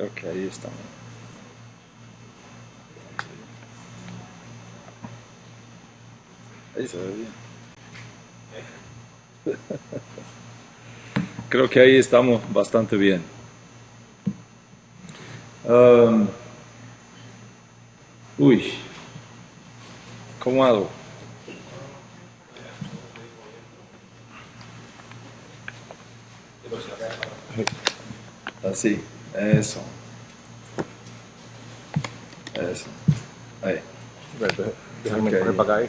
Creo que ahí está. Ahí se ve bien. Creo que ahí estamos bastante bien. Um, uy, ¿cómo hago? Así, eso, eso. Ahí. Déjame Okay. correr para acá.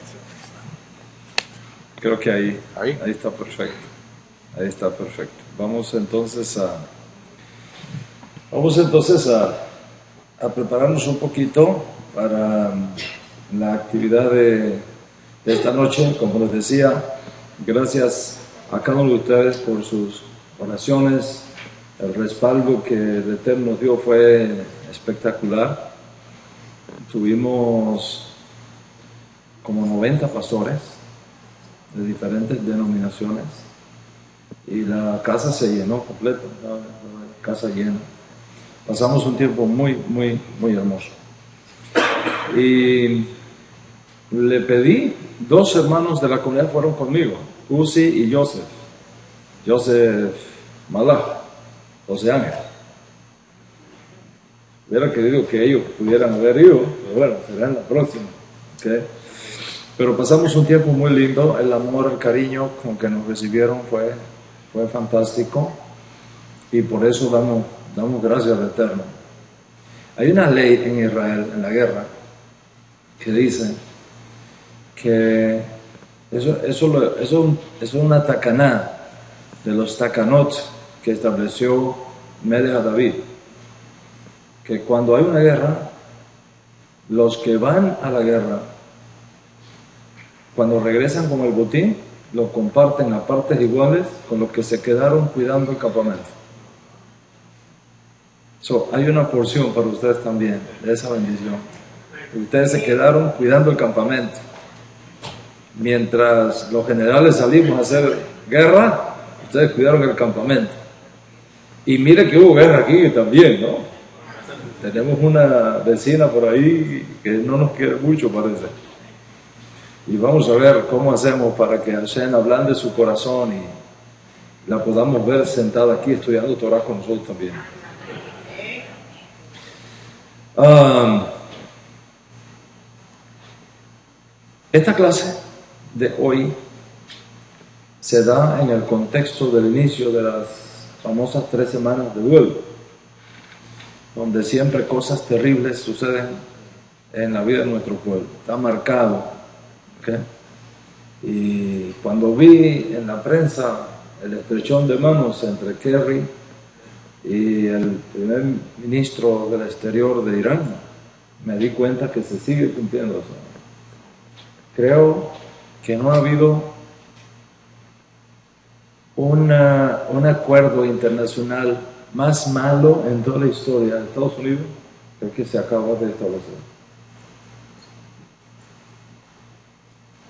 Creo que ahí Ahí. está perfecto. Ahí está perfecto. Vamos entonces a prepararnos un poquito para la actividad de esta noche. Como les decía, gracias a cada uno de ustedes por sus oraciones. El respaldo que el Eterno nos dio fue espectacular. Tuvimos como 90 pastores de diferentes denominaciones y la casa se llenó completa, la casa llena. Pasamos un tiempo muy hermoso. Y le pedí, 2 hermanos de la comunidad fueron conmigo, Uzi y Joseph. Joseph Malach, José Ángel. Hubiera querido que ellos pudieran haber ido, pero bueno, será en la próxima. ¿Okay? Pero pasamos un tiempo muy lindo, el amor, el cariño con que nos recibieron fue fantástico y por eso damos gracias al Eterno. Hay una ley en Israel, en la guerra, que dice que eso es una tacaná de los takanot que estableció Melech David, que cuando hay una guerra, los que van a la guerra, cuando regresan con el botín, lo comparten a partes iguales con los que se quedaron cuidando el campamento. Hay una porción para ustedes también de esa bendición. Ustedes se quedaron cuidando el campamento. Mientras los generales salimos a hacer guerra, ustedes cuidaron el campamento. Y mire que hubo guerra aquí también, ¿no? Tenemos una vecina por ahí que no nos quiere mucho, parece. Y vamos a ver cómo hacemos para que Hashem ablande su corazón y la podamos ver sentada aquí estudiando Torah con nosotros también. Esta clase de hoy se da en el contexto del inicio de las famosas 3 semanas de duelo, donde siempre cosas terribles suceden en la vida de nuestro pueblo. Está marcado. ¿Okay? Y cuando vi en la prensa el estrechón de manos entre Kerry y el primer ministro del exterior de Irán, me di cuenta que se sigue cumpliendo eso. Creo que no ha habido un acuerdo internacional más malo en toda la historia de Estados Unidos que el que se acaba de establecer.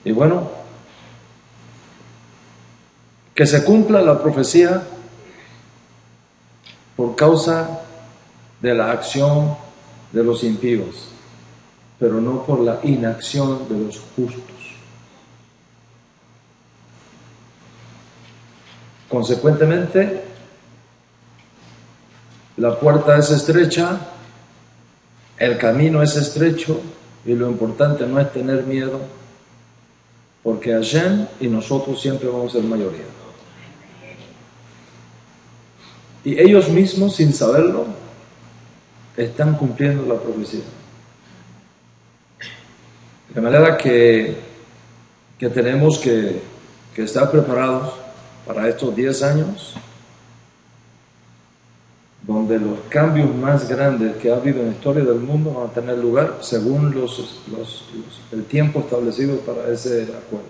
Y bueno, que se cumpla la profecía por causa de la acción de los impíos, pero no por la inacción de los justos. Consecuentemente, la puerta es estrecha, el camino es estrecho y lo importante no es tener miedo, porque Hashem y nosotros siempre vamos a ser mayoría. Y ellos mismos, sin saberlo, están cumpliendo la profecía. De manera que tenemos que estar preparados para estos 10 años, donde los cambios más grandes que ha habido en la historia del mundo van a tener lugar según el tiempo establecido para ese acuerdo.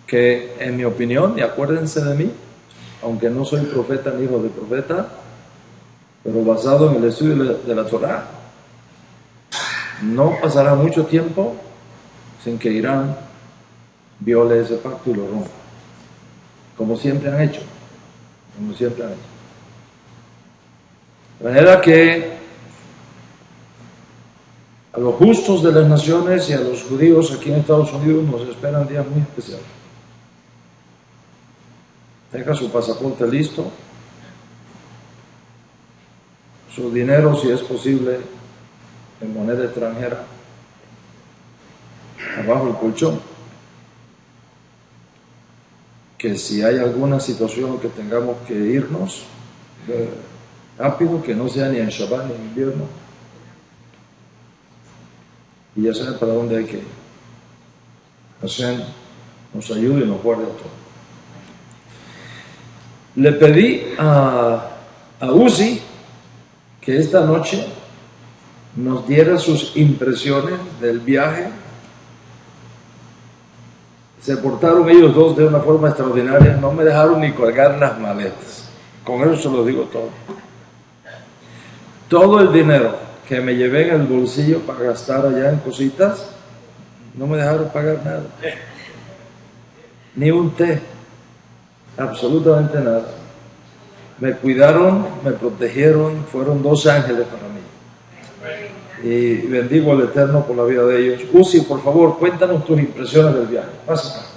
Que en mi opinión, y acuérdense de mí, aunque no soy profeta ni hijo de profeta, pero basado en el estudio de la Torah, no pasará mucho tiempo sin que Irán viole ese pacto y lo rompa, como siempre han hecho, De manera que a los justos de las naciones y a los judíos aquí en Estados Unidos nos esperan días muy especiales. Tenga su pasaporte listo, su dinero, si es posible, en moneda extranjera, abajo el colchón. Que si hay alguna situación que tengamos que irnos rápido, que no sea ni en Shabbat ni en invierno, y ya saben para dónde hay que ir. Hashem nos ayude y nos guarde a todos. Le pedí a Uzi que esta noche nos diera sus impresiones del viaje. Se portaron ellos dos de una forma extraordinaria, no me dejaron ni colgar las maletas. Con eso se lo digo todo. Todo el dinero que me llevé en el bolsillo para gastar allá en cositas, no me dejaron pagar nada. Ni un té, absolutamente nada. Me cuidaron, me protegieron, fueron dos ángeles para mí. Y bendigo al Eterno por la vida de ellos. Uzi, por favor, cuéntanos tus impresiones del viaje. Pasa.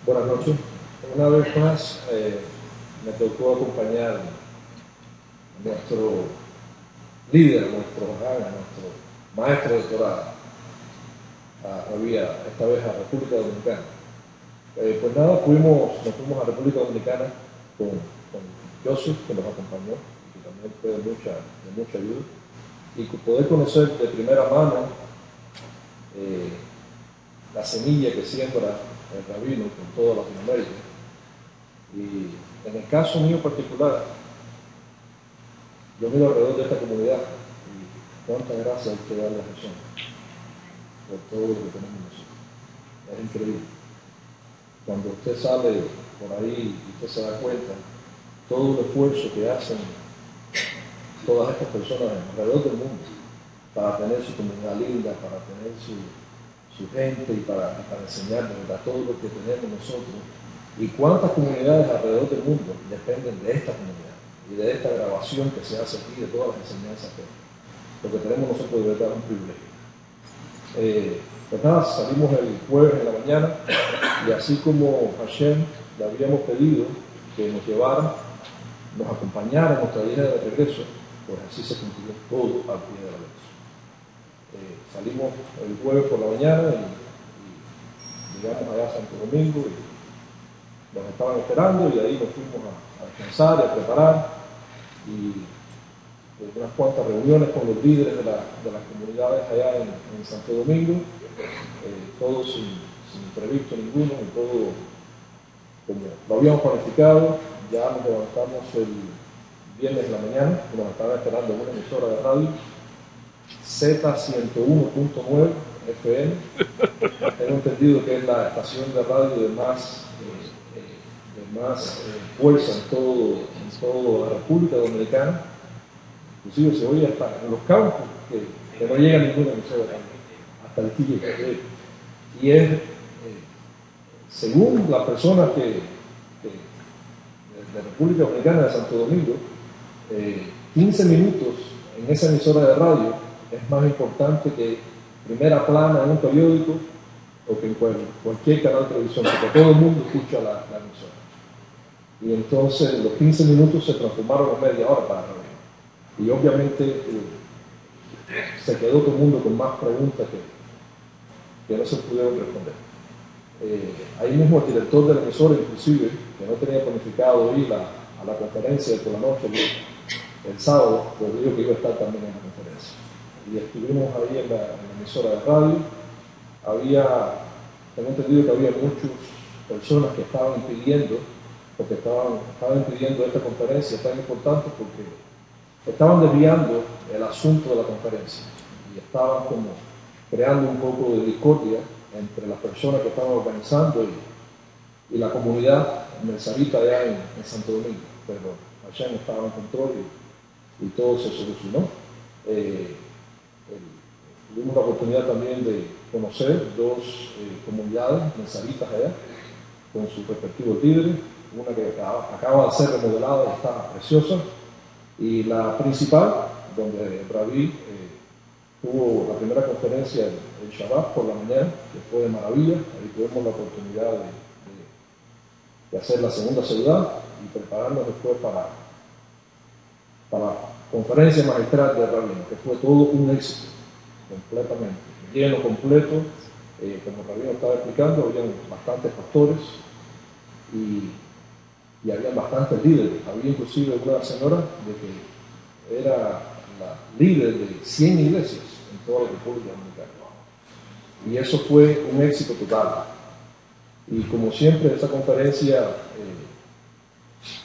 Buenas noches. Una vez más me tocó acompañar a nuestro líder, nuestro maestro de Torah, esta vez a República Dominicana. Pues nada, nos fuimos a República Dominicana con Joseph, que nos acompañó, que también fue de mucha ayuda, y poder conocer de primera mano la semilla que siembra el rabino con toda Latinoamérica. Y en el caso mío particular, yo miro alrededor de esta comunidad y cuántas gracias hay que darle a Jesús por todo lo que tenemos nosotros. Es increíble. Cuando usted sale por ahí y usted se da cuenta todo el esfuerzo que hacen todas estas personas alrededor del mundo para tener su comunidad linda, para tener su gente y para enseñarnos a todo lo que tenemos nosotros, y cuántas comunidades alrededor del mundo dependen de esta comunidad y de esta grabación que se hace aquí, de todas las enseñanzas que lo que tenemos nosotros de verdad es un privilegio. Pues nada, salimos el jueves en la mañana y así como Hashem le habíamos pedido que nos llevara, nos acompañara en nuestra vida de regreso, pues así se cumplió todo al pie de la letra. Salimos el jueves por la mañana y llegamos allá a Santo Domingo y nos estaban esperando, y de ahí nos fuimos a descansar y a preparar, y unas cuantas reuniones con los líderes de las comunidades allá en Santo Domingo, todo sin imprevisto ninguno, y todo como lo habíamos planificado. Ya nos levantamos el viernes en la mañana, nos estaban esperando una emisora de radio, Z101.9 FM. Tengo entendido que es la estación de radio de más fuerza en toda la República Dominicana. Inclusive se oye hasta en los campos que no llega ninguna emisora de radio, hasta el Quille. Y es, según las personas de República Dominicana, de Santo Domingo, 15 minutos en esa emisora de radio es más importante que primera plana en un periódico o que en cualquier canal de televisión, porque todo el mundo escucha la emisora. Y entonces los 15 minutos se transformaron en media hora para la radio. Y obviamente se quedó todo el mundo con más preguntas que no se pudieron responder. Ahí mismo el director de la emisora, inclusive, que no tenía planificado ir a la conferencia por la noche el sábado, pues dijo que iba a estar también en la conferencia. Y estuvimos ahí en la emisora de radio. Tengo entendido que había muchas personas que estaban impidiendo, porque estaban impidiendo esta conferencia tan importante, porque estaban desviando el asunto de la conferencia y estaban como creando un poco de discordia entre las personas que estaban organizando y la comunidad mensajita allá en Santo Domingo. Pero Hashem estaba en control y todo se solucionó. Tuvimos la oportunidad también de conocer dos comunidades mensaritas allá, con sus respectivos líderes, una que acaba de ser remodelada y está preciosa, y la principal, donde Rabí tuvo la primera conferencia el Shabbat por la mañana, que fue de maravilla. Ahí tuvimos la oportunidad de hacer la segunda ciudad y prepararnos después para la conferencia magistral de Rabino, que fue todo un éxito, completamente, lleno, completo. Como Rabino estaba explicando, habían bastantes pastores y había bastantes líderes. Había inclusive una señora de que era la líder de 100 iglesias en toda la República Dominicana. Y eso fue un éxito total. Y como siempre, esa conferencia,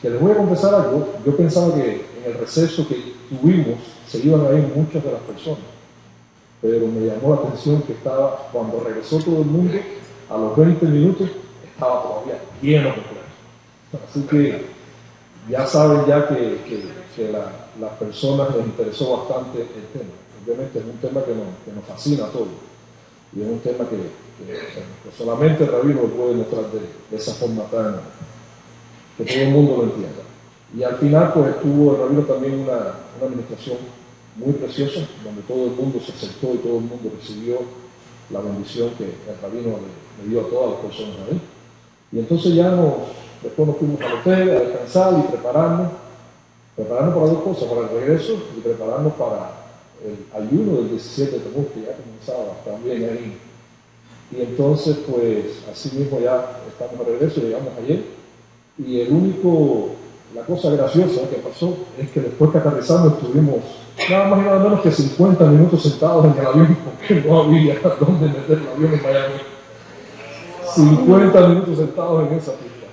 que les voy a confesar algo, yo pensaba que en el receso que tuvimos se iban a ir muchas de las personas, pero me llamó la atención que cuando regresó todo el mundo, a los 20 minutos, estaba todavía lleno completo. Así que ya saben ya que las personas les interesó bastante el tema. Obviamente es un tema que nos fascina a todos. Y es un tema que solamente el rabino lo puede mostrar de esa forma tan que todo el mundo lo entienda. Y al final pues tuvo el rabino también una administración muy preciosa, donde todo el mundo se acercó y todo el mundo recibió la bendición que el rabino le dio a todas las personas ahí. Y entonces después nos fuimos al hotel a descansar y prepararnos para dos cosas, para el regreso y prepararnos para el ayuno del 17 de Tamuz, que ya comenzaba también ahí. Y entonces, pues, así mismo ya estamos de regreso, llegamos ayer, y la cosa graciosa que pasó es que después que aterrizamos estuvimos nada más y nada menos que 50 minutos sentados en el avión, porque no había dónde meter el avión en Miami. 50 minutos sentados en esa pista.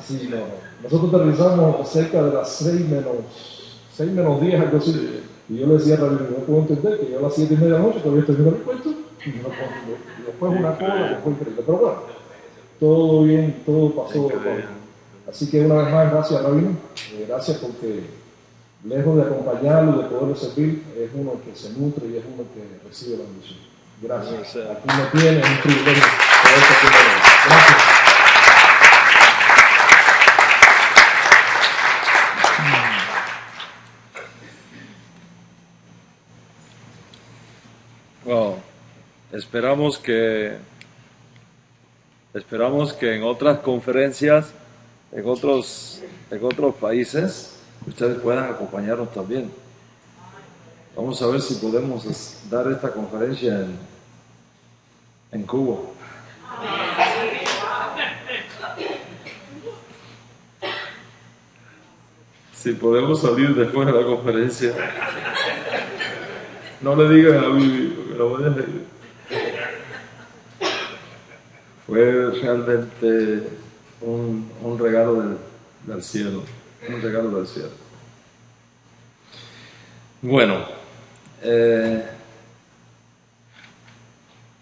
Sí, no. Nosotros aterrizamos cerca de las 6 menos 10, algo así. Y yo le decía a Rabino, no puedo entender que yo a las 7:30 de la noche todavía estoy viendo el puesto y después una cola que fue increíble. Pero bueno, todo bien, todo pasó. Así que una vez más, gracias Rabino. Gracias porque lejos de acompañarlo y de poderlo servir, es uno el que se nutre y es uno el que recibe la bendición. Gracias. Aquí me tiene un privilegio. Gracias. Wow. Esperamos que en otras conferencias, en otros países, ustedes puedan acompañarnos también. Vamos a ver si podemos dar esta conferencia en Cuba. Si podemos salir después de la conferencia. No le digan a Bibi, porque lo voy a leer. Fue realmente un regalo del cielo. Un regalo del cielo. Bueno,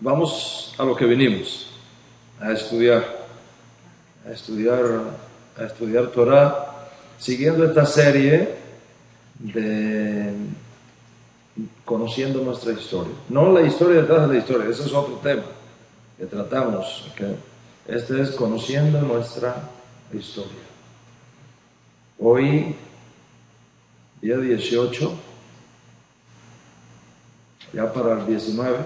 vamos a lo que vinimos, a estudiar Torah, siguiendo esta serie de conociendo nuestra historia. No la historia detrás de la historia, ese es otro tema que tratamos. ¿Okay? Este es conociendo nuestra historia. Hoy, día 18, ya para el 19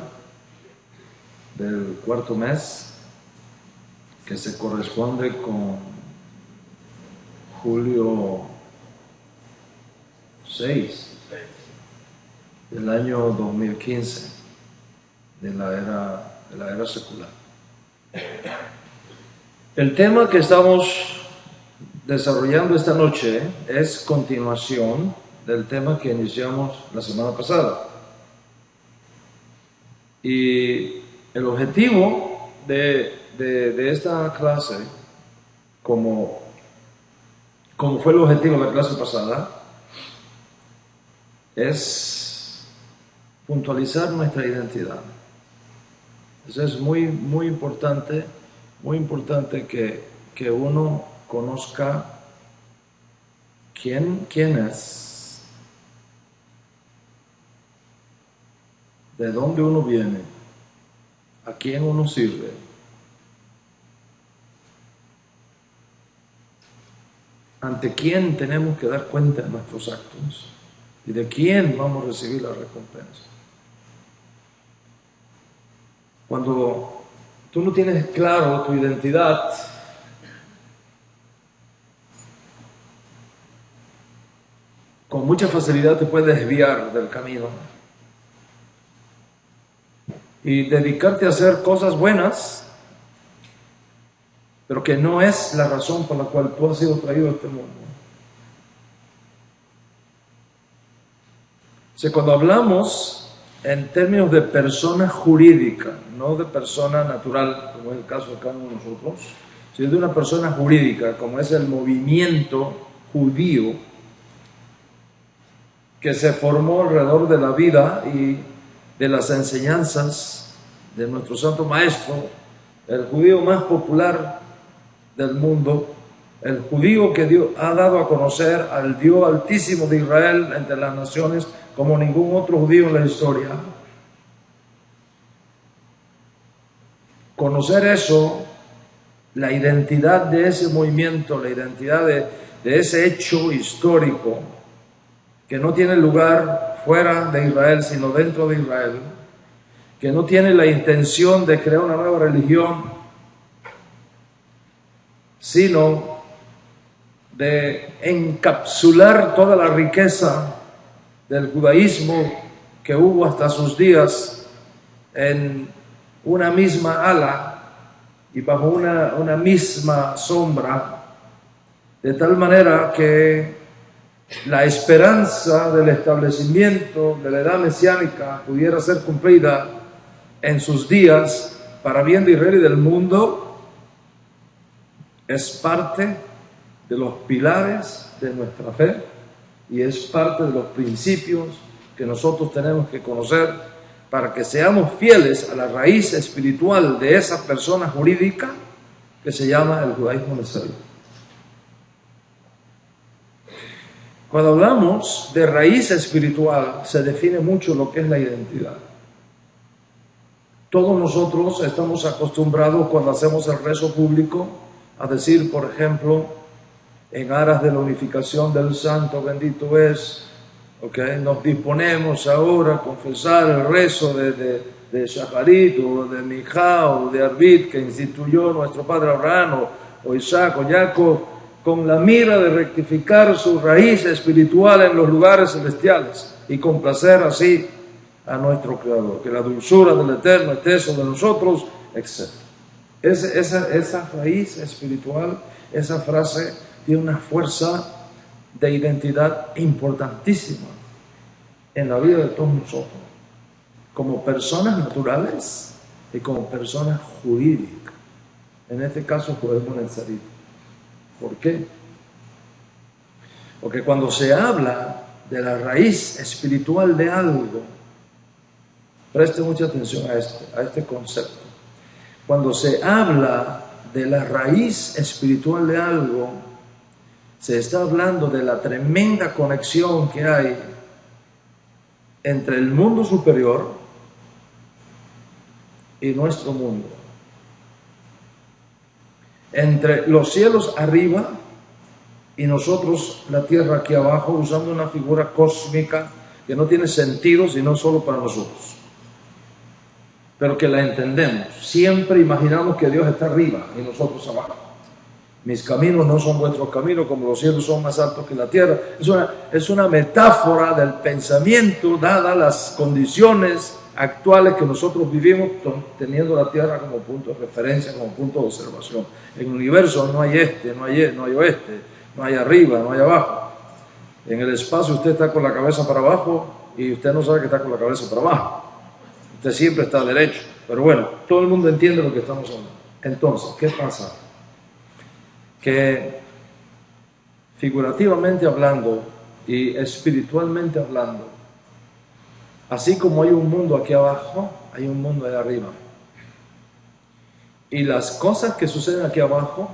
del cuarto mes, que se corresponde con julio 6 del año 2015 de la era secular. El tema que estamos desarrollando esta noche es continuación del tema que iniciamos la semana pasada. Y el objetivo de esta clase, como fue el objetivo de la clase pasada, es puntualizar nuestra identidad. Eso es muy importante que uno conozca quién es, de dónde uno viene ¿A quién uno sirve? ¿Ante quién tenemos que dar cuenta de nuestros actos? ¿Y de quién vamos a recibir la recompensa? Cuando tú no tienes claro tu identidad, con mucha facilidad te puedes desviar del camino y dedicarte a hacer cosas buenas, pero que no es la razón por la cual tú has sido traído a este mundo. O sea, cuando hablamos en términos de persona jurídica, no de persona natural, como es el caso de cada uno de nosotros, sino de una persona jurídica, como es el movimiento judío, que se formó alrededor de la vida y de las enseñanzas de nuestro santo maestro, el judío más popular del mundo, el judío que Dios ha dado a conocer al Dios altísimo de Israel entre las naciones como ningún otro judío en la historia. Conocer eso, la identidad de ese movimiento, la identidad de ese hecho histórico que no tiene lugar fuera de Israel, sino dentro de Israel, que no tiene la intención de crear una nueva religión, sino de encapsular toda la riqueza del judaísmo que hubo hasta sus días en una misma ala y bajo una misma sombra, de tal manera que la esperanza del establecimiento de la edad mesiánica pudiera ser cumplida en sus días para bien de Israel y del mundo, es parte de los pilares de nuestra fe y es parte de los principios que nosotros tenemos que conocer para que seamos fieles a la raíz espiritual de esa persona jurídica que se llama el judaísmo mesiánico. Cuando hablamos de raíz espiritual, se define mucho lo que es la identidad. Todos nosotros estamos acostumbrados cuando hacemos el rezo público a decir, por ejemplo, en aras de la unificación del santo, bendito es, nos disponemos ahora a confesar el rezo de Shacharit o de Mijá o de Arvit que instituyó nuestro padre Abraham o Isaac o Jacob, con la mira de rectificar su raíz espiritual en los lugares celestiales y complacer así a nuestro Creador, que la dulzura del Eterno esté sobre nosotros, etc. Esa raíz espiritual, esa frase tiene una fuerza de identidad importantísima en la vida de todos nosotros, como personas naturales y como personas jurídicas, en este caso podemos necesitar. ¿Por qué? Porque cuando se habla de la raíz espiritual de algo, preste mucha atención a este concepto. Cuando se habla de la raíz espiritual de algo, se está hablando de la tremenda conexión que hay entre el mundo superior y nuestro mundo. Entre los cielos arriba y nosotros la tierra aquí abajo, usando una figura cósmica que no tiene sentido sino solo para nosotros, pero que la entendemos. Siempre imaginamos que Dios está arriba y nosotros abajo. Mis caminos no son vuestros caminos, como los cielos son más altos que la tierra. Es una metáfora del pensamiento, dadas las condiciones actuales que nosotros vivimos, teniendo la tierra como punto de referencia, como punto de observación. En el universo no hay este, no hay oeste, no hay arriba, no hay abajo. En el espacio usted está con la cabeza para abajo y usted no sabe que está con la cabeza para abajo. Usted siempre está derecho. Pero bueno, todo el mundo entiende lo que estamos hablando. Entonces, ¿qué pasa? Que figurativamente hablando y espiritualmente hablando, así como hay un mundo aquí abajo, hay un mundo allá arriba. Y las cosas que suceden aquí abajo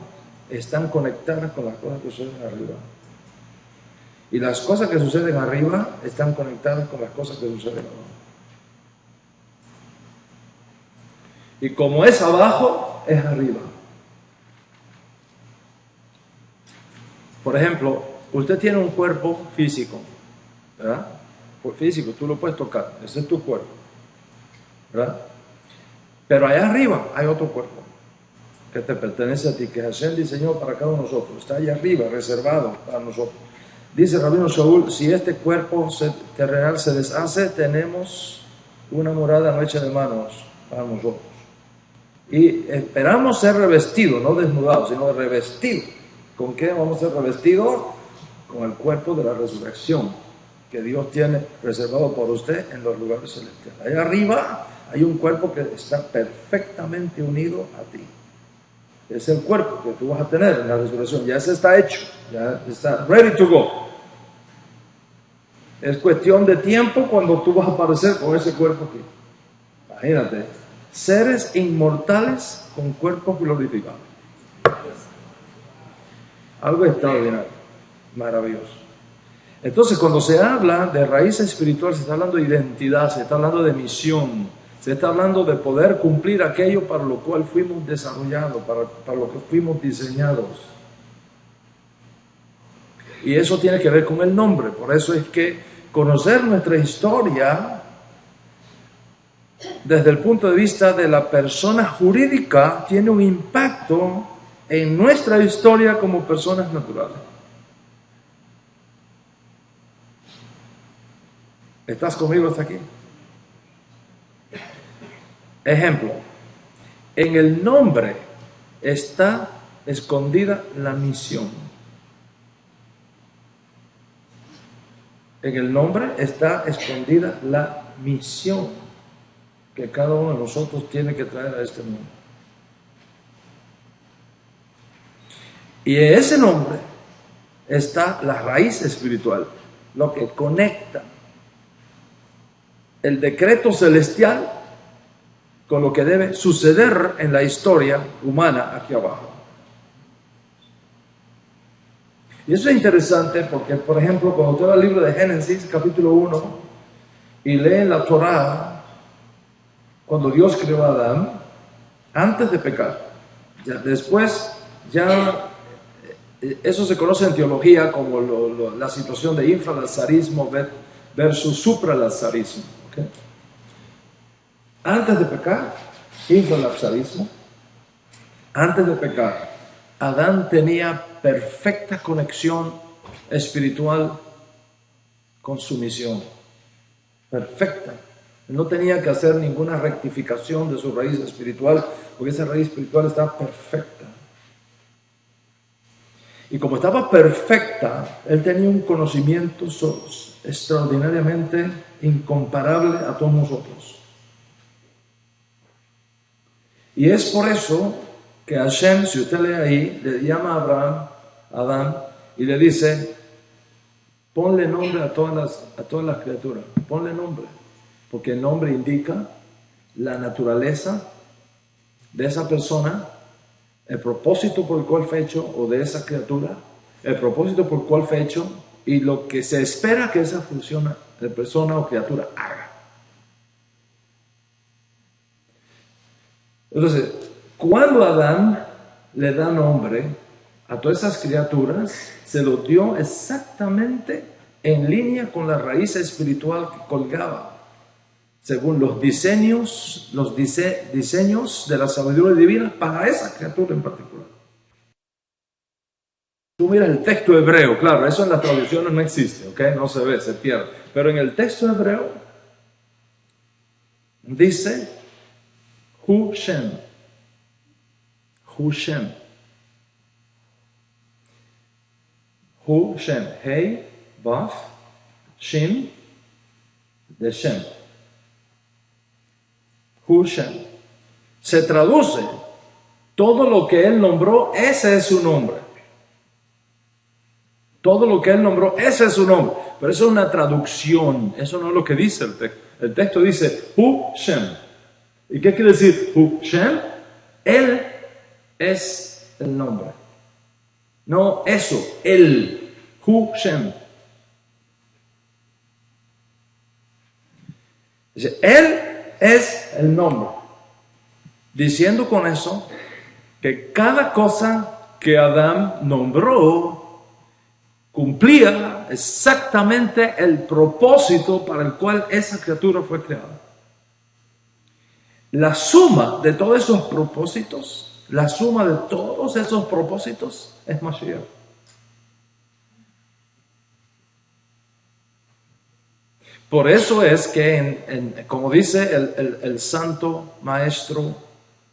están conectadas con las cosas que suceden arriba. Y las cosas que suceden arriba están conectadas con las cosas que suceden abajo. Y como es abajo, es arriba. Por ejemplo, usted tiene un cuerpo físico, ¿verdad? Pues físico, tú lo puedes tocar, ese es tu cuerpo, ¿verdad? Pero allá arriba hay otro cuerpo que te pertenece a ti, que Hashem diseñó para cada uno de nosotros, está allá arriba, reservado para nosotros. Dice Rabino Shaul, si este cuerpo terrenal se deshace, tenemos una morada no hecha de manos para nosotros. Y esperamos ser revestidos, no desnudados, sino revestidos. ¿Con qué vamos a ser revestidos? Con el cuerpo de la resurrección que Dios tiene reservado por usted en los lugares celestiales. Allá arriba hay un cuerpo que está perfectamente unido a ti. Es el cuerpo que tú vas a tener en la resurrección. Ya se está hecho, ya está ready to go. Es cuestión de tiempo cuando tú vas a aparecer con ese cuerpo aquí. Imagínate, seres inmortales con cuerpos glorificados. Algo extraordinario, maravilloso. Entonces, cuando se habla de raíz espiritual, se está hablando de identidad, se está hablando de misión, se está hablando de poder cumplir aquello para lo cual fuimos desarrollados, para lo que fuimos diseñados. Y eso tiene que ver con el nombre. Por eso es que conocer nuestra historia desde el punto de vista de la persona jurídica tiene un impacto en nuestra historia como personas naturales. ¿Estás conmigo hasta aquí? Ejemplo, en el nombre está escondida la misión. En el nombre está escondida la misión que cada uno de nosotros tiene que traer a este mundo. Y en ese nombre está la raíz espiritual, lo que conecta el decreto celestial con lo que debe suceder en la historia humana aquí abajo. Y eso es interesante porque, por ejemplo, cuando usted va al libro de Génesis, capítulo 1, y lee en la Torá, cuando Dios creó a Adán, antes de pecar, después ya, eso se conoce en teología como la situación de infralazarismo versus supralazarismo. ¿Okay? Antes de pecar, infralazarismo, antes de pecar, Adán tenía perfecta conexión espiritual con su misión. Perfecta. No tenía que hacer ninguna rectificación de su raíz espiritual, porque esa raíz espiritual estaba perfecta. Y como estaba perfecta, él tenía un conocimiento extraordinariamente incomparable a todos nosotros. Y es por eso que Hashem, si usted lee ahí, le llama a Adán, y le dice, ponle nombre a todas las criaturas, ponle nombre, porque el nombre indica la naturaleza de esa persona, el propósito por el cual fue hecho, o de esa criatura, el propósito por el cual fue hecho, y lo que se espera que esa persona o criatura haga. Entonces, cuando Adán le da nombre a todas esas criaturas, se lo dio exactamente en línea con la raíz espiritual que colgaba, según los diseños de la sabiduría divina para esa criatura en particular. Tú miras el texto hebreo, claro, eso en las traducciones no existe, ¿ok? No se ve, se pierde. Pero en el texto hebreo dice Hu Shem. Hu Shem. Hu Shem. Hei, Vaf, Shin, de Shem. Hu Shem. Se traduce todo lo que él nombró, ese es su nombre. Todo lo que él nombró, ese es su nombre. Pero eso es una traducción, eso no es lo que dice el texto. El texto dice Hu Shem. ¿Y qué quiere decir Hu Shem? Él es el nombre. No eso, él. Hu Shem. Dice, él es el nombre. diciendo con eso que cada cosa que Adán nombró cumplía exactamente el propósito para el cual esa criatura fue creada. La suma de todos esos propósitos, es Mashiach. Por eso es que, como dice el santo maestro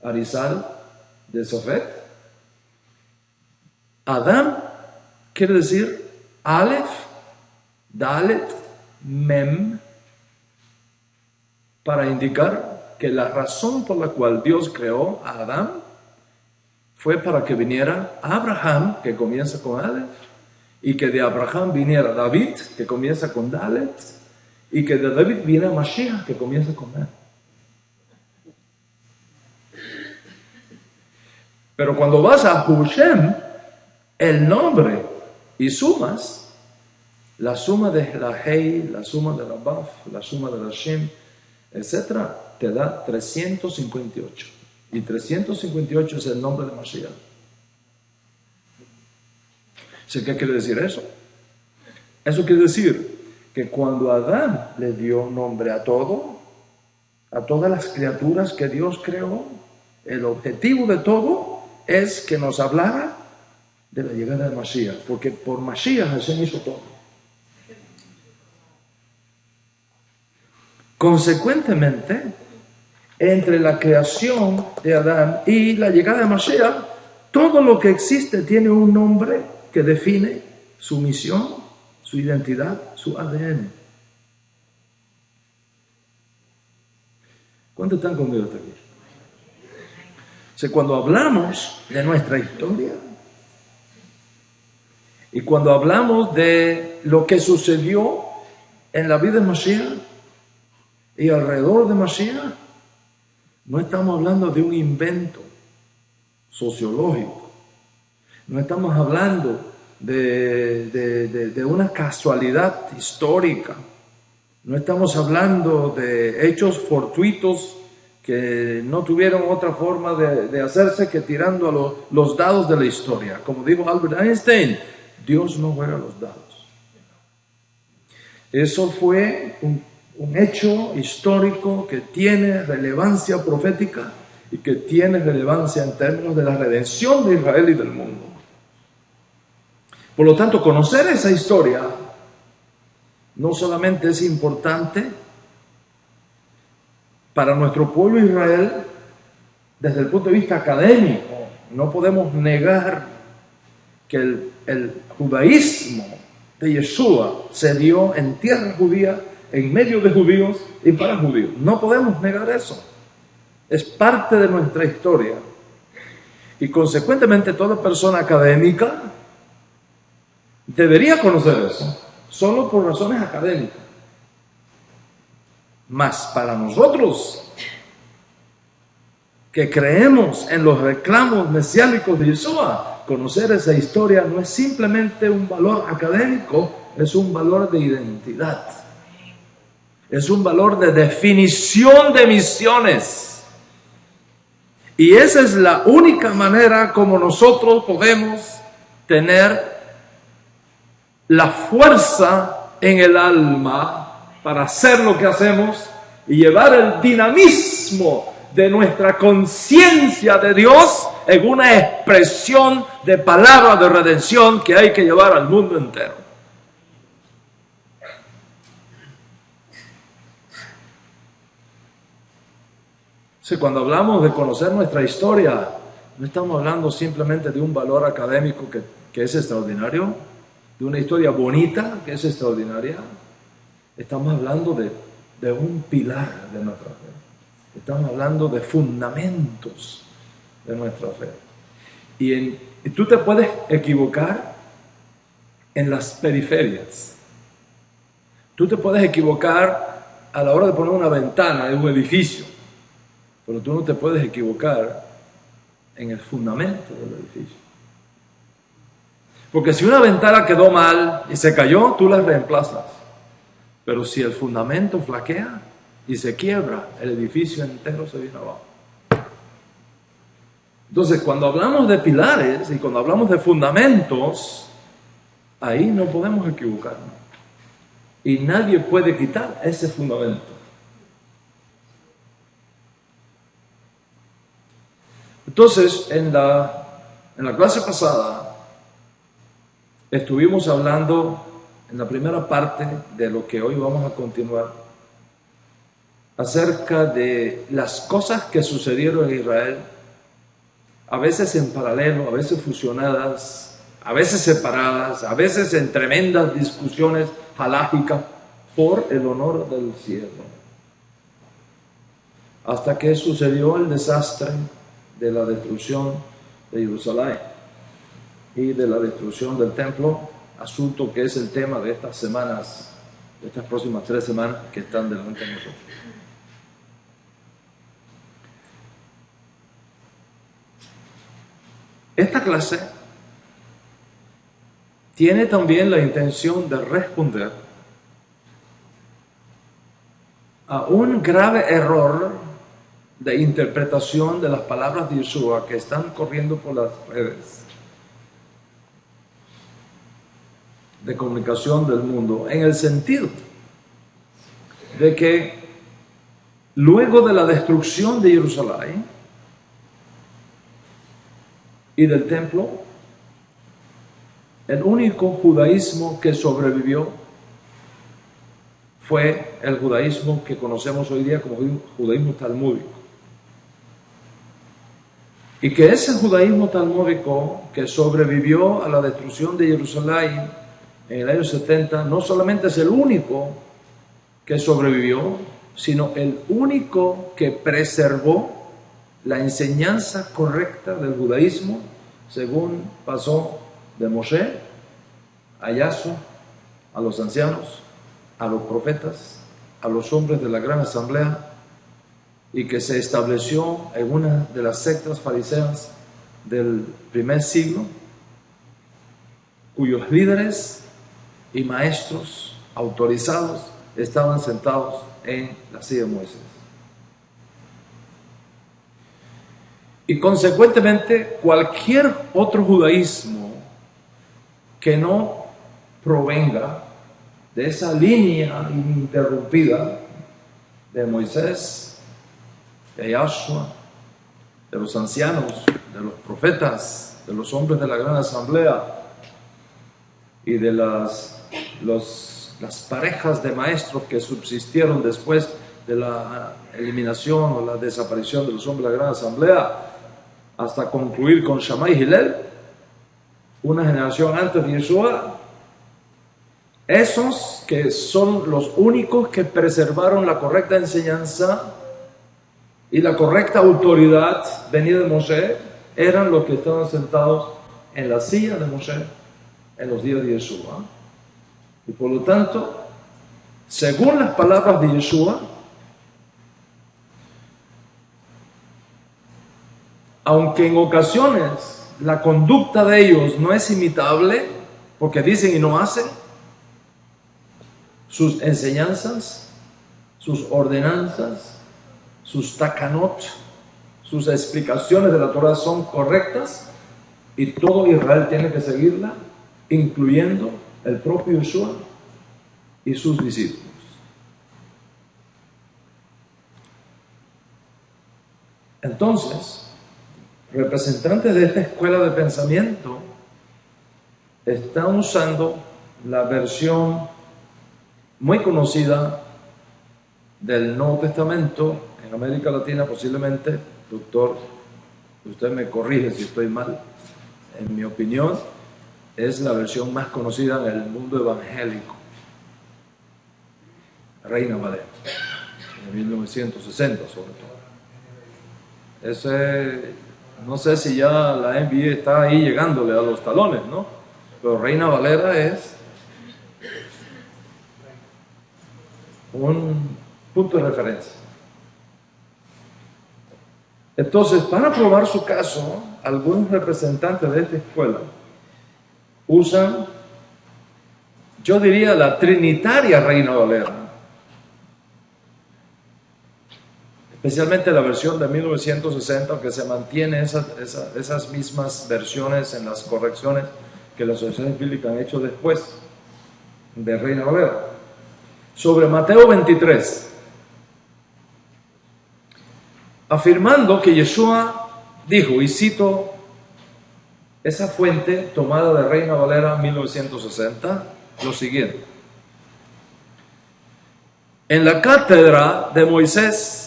Arizal de Sofet, Adán quiere decir Aleph, Dalet, Mem, para indicar que la razón por la cual Dios creó a Adán fue para que viniera Abraham, que comienza con Aleph, y que de Abraham viniera David, que comienza con Dalet, y que de David viene Mashiach, que comienza con él. Pero cuando vas a Hushem, el nombre, y sumas, la suma de la Hei, la suma de la Baf, la suma de la Shem, etc., te da 358. Y 358 es el nombre de Mashiach. ¿Qué quiere decir eso? Eso quiere decir que cuando Adán le dio nombre a todo, a todas las criaturas que Dios creó, el objetivo de todo es que nos hablara de la llegada de Mashiach, porque por Mashiach se hizo todo. Consecuentemente, entre la creación de Adán y la llegada de Mashiach, todo lo que existe tiene un nombre que define su misión, su identidad, su ADN. ¿Cuántos están conmigo hasta aquí? Cuando hablamos de nuestra historia y cuando hablamos de lo que sucedió en la vida de Mashiach y alrededor de Mashiach, no estamos hablando de un invento sociológico, no estamos hablando de una casualidad histórica, no estamos hablando de hechos fortuitos que no tuvieron otra forma de hacerse que tirando a los dados de la historia. Como dijo Albert Einstein, Dios no juega los dados. Eso fue un hecho histórico que tiene relevancia profética y que tiene relevancia en términos de la redención de Israel y del mundo. Por lo tanto, conocer esa historia no solamente es importante para nuestro pueblo Israel desde el punto de vista académico. No podemos negar que el judaísmo de Yeshua se dio en tierra judía, en medio de judíos y para judíos. No podemos negar eso. Es parte de nuestra historia. Y consecuentemente toda persona académica debería conocer eso, solo por razones académicas. Mas para nosotros, que creemos en los reclamos mesiánicos de Yeshua, conocer esa historia no es simplemente un valor académico, es un valor de identidad. Es un valor de definición de misiones. Y esa es la única manera como nosotros podemos tener la fuerza en el alma para hacer lo que hacemos y llevar el dinamismo de nuestra conciencia de Dios en una expresión de palabra de redención que hay que llevar al mundo entero. Cuando hablamos de conocer nuestra historia, no estamos hablando simplemente de un valor académico que es extraordinario, de una historia bonita que es extraordinaria. Estamos hablando de un pilar de nuestra fe. Estamos hablando de fundamentos de nuestra fe. Y tú te puedes equivocar en las periferias. Tú te puedes equivocar a la hora de poner una ventana en un edificio, pero tú no te puedes equivocar en el fundamento del edificio. Porque si una ventana quedó mal y se cayó, tú la reemplazas. Pero si el fundamento flaquea y se quiebra, el edificio entero se viene abajo. Entonces, cuando hablamos de pilares y cuando hablamos de fundamentos, ahí no podemos equivocarnos. Y nadie puede quitar ese fundamento. Entonces, en la clase pasada, estuvimos hablando en la primera parte de lo que hoy vamos a continuar, acerca de las cosas que sucedieron en Israel, a veces en paralelo, a veces fusionadas, a veces separadas, a veces en tremendas discusiones halágicas por el honor del cielo. Hasta que sucedió el desastre de la destrucción de Jerusalén y de la destrucción del templo, asunto que es el tema de estas semanas, de estas próximas 3 semanas que están delante de nosotros. Esta clase tiene también la intención de responder a un grave error de interpretación de las palabras de Yeshua que están corriendo por las redes de comunicación del mundo, en el sentido de que luego de la destrucción de Jerusalén y del templo, el único judaísmo que sobrevivió fue el judaísmo que conocemos hoy día como judaísmo talmúdico. Y que ese judaísmo talmúdico que sobrevivió a la destrucción de Jerusalén en el año 70, no solamente es el único que sobrevivió, sino el único que preservó la enseñanza correcta del judaísmo, según pasó de Moshe a Yahshua, a los ancianos, a los profetas, a los hombres de la gran asamblea, y que se estableció en una de las sectas fariseas del primer siglo, cuyos líderes y maestros autorizados estaban sentados en la silla de Moisés. Y consecuentemente, cualquier otro judaísmo que no provenga de esa línea ininterrumpida de Moisés, de Yahshua, de los ancianos, de los profetas, de los hombres de la gran asamblea y de las parejas de maestros que subsistieron después de la eliminación o la desaparición de los hombres de la gran asamblea, hasta concluir con Shammai y Hillel, una generación antes de Yeshua. Esos que son los únicos que preservaron la correcta enseñanza y la correcta autoridad venida de Moshe, eran los que estaban sentados en la silla de Moshe en los días de Yeshua. Y por lo tanto, según las palabras de Yeshua, aunque en ocasiones la conducta de ellos no es imitable, porque dicen y no hacen, sus enseñanzas, sus ordenanzas, sus takanot, sus explicaciones de la Torah son correctas y todo Israel tiene que seguirla, incluyendo el propio Yeshua y sus discípulos. Entonces, representantes de esta escuela de pensamiento están usando la versión muy conocida del Nuevo Testamento en América Latina, posiblemente, doctor, usted me corrige si estoy mal, en mi opinión, es la versión más conocida en el mundo evangélico, Reina Valera, en 1960 sobre todo. Ese, no sé si ya la NBA está ahí llegándole a los talones, ¿no? Pero Reina Valera es un punto de referencia. Entonces, para probar su caso, algunos representantes de esta escuela usan, yo diría, la trinitaria Reina Valera, especialmente la versión de 1960, aunque se mantiene esas mismas versiones en las correcciones que las asociaciones bíblicas han hecho después de Reina Valera. Sobre Mateo 23, afirmando que Yeshua dijo, y cito esa fuente tomada de Reina Valera 1960, lo siguiente: en la cátedra de Moisés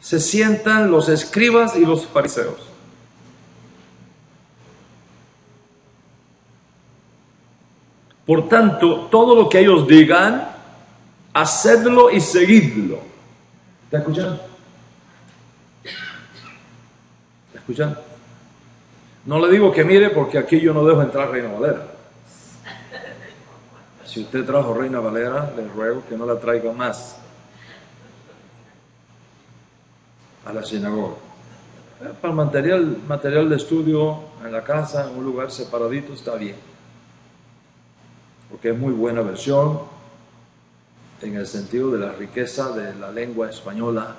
se sientan los escribas y los fariseos. Por tanto, todo lo que ellos digan, hacedlo y seguidlo. ¿Está escuchando? ¿Está escuchando? No le digo que mire, porque aquí yo no dejo entrar Reina Valera. Si usted trajo Reina Valera, le ruego que no la traiga más a la sinagoga. Para el material de estudio en la casa, en un lugar separadito, está bien, porque es muy buena versión en el sentido de la riqueza de la lengua española.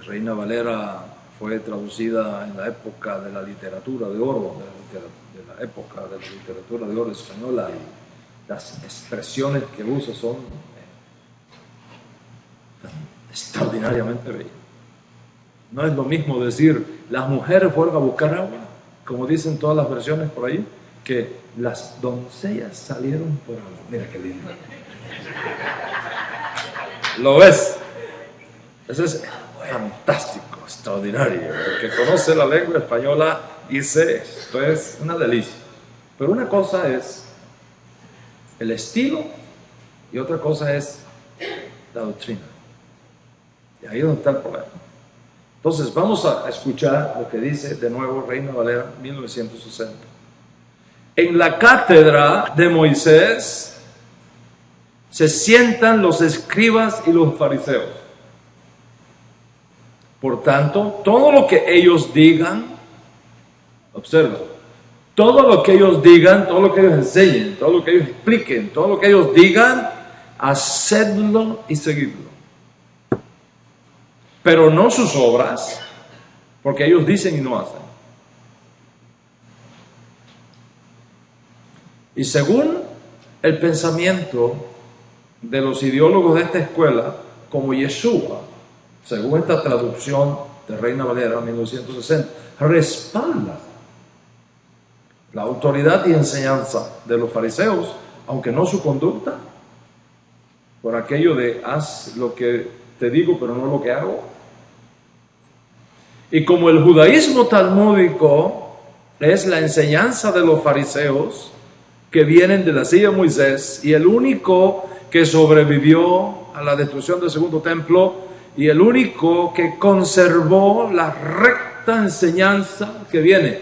Reina Valera fue traducida en la época de la literatura de oro, de la época de la literatura de oro española, y las expresiones que usa son extraordinariamente bellas. No es lo mismo decir, las mujeres fueron a buscar agua, como dicen todas las versiones por ahí, que las doncellas salieron por agua. Mira qué lindo. ¿Lo ves? Eso es fantástico, extraordinario. El que conoce la lengua española dice, esto es una delicia. Pero una cosa es el estilo y otra cosa es la doctrina. Y ahí es donde está el problema. Entonces vamos a escuchar lo que dice de nuevo Reina Valera 1960. En la cátedra de Moisés se sientan los escribas y los fariseos. Por tanto, todo lo que ellos digan, observa, todo lo que ellos digan, todo lo que ellos enseñen, todo lo que ellos expliquen, todo lo que ellos digan, hacedlo y seguidlo. Pero no sus obras, porque ellos dicen y no hacen. Y según el pensamiento de los ideólogos de esta escuela, como Yeshua, según esta traducción de Reina Valera 1960, respalda la autoridad y enseñanza de los fariseos, aunque no su conducta, por aquello de haz lo que te digo pero no lo que hago. Y como el judaísmo talmúdico es la enseñanza de los fariseos que vienen de la silla de Moisés, y el único que sobrevivió a la destrucción del segundo templo, y el único que conservó la recta enseñanza que viene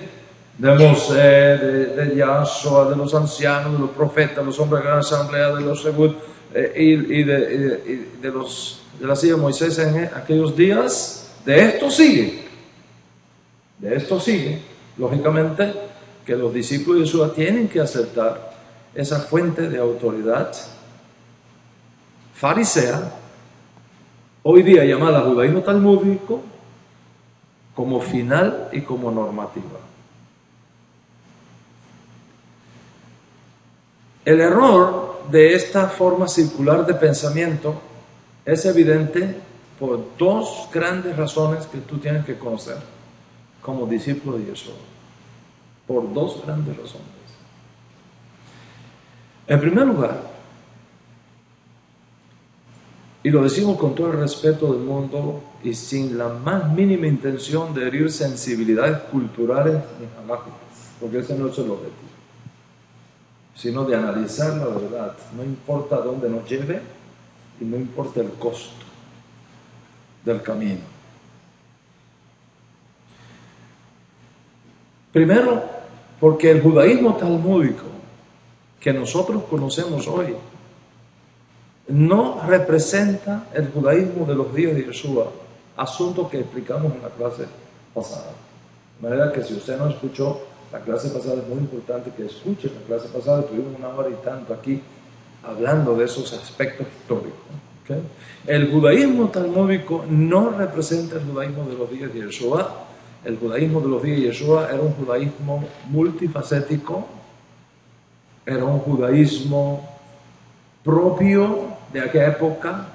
de Moisés, de Yahshua, de los ancianos, de los profetas, de los hombres de la gran asamblea, de los Sebud, y de la silla de Moisés en aquellos días. De esto sigue, lógicamente, que los discípulos de Yeshua tienen que aceptar esa fuente de autoridad farisea, hoy día llamada judaísmo talmúdico, como final y como normativa. El error de esta forma circular de pensamiento es evidente por dos grandes razones que tú tienes que conocer como discípulo de Yeshua. Por dos grandes razones. En primer lugar, y lo decimos con todo el respeto del mundo y sin la más mínima intención de herir sensibilidades culturales ni halajicas, porque ese no es el objetivo, sino de analizar la verdad, no importa dónde nos lleve y no importa el costo del camino. Primero, porque el judaísmo talmúdico que nosotros conocemos hoy no representa el judaísmo de los días de Yeshua, asunto que explicamos en la clase pasada. De manera que si usted no escuchó la clase pasada, es muy importante que escuche la clase pasada. Tuvimos 1 hora y tanto aquí hablando de esos aspectos históricos, ¿Okay? El judaísmo talmúdico no representa el judaísmo de los días de Yeshua. El judaísmo de los días de Yeshua era un judaísmo multifacético, era un judaísmo propio de aquella época,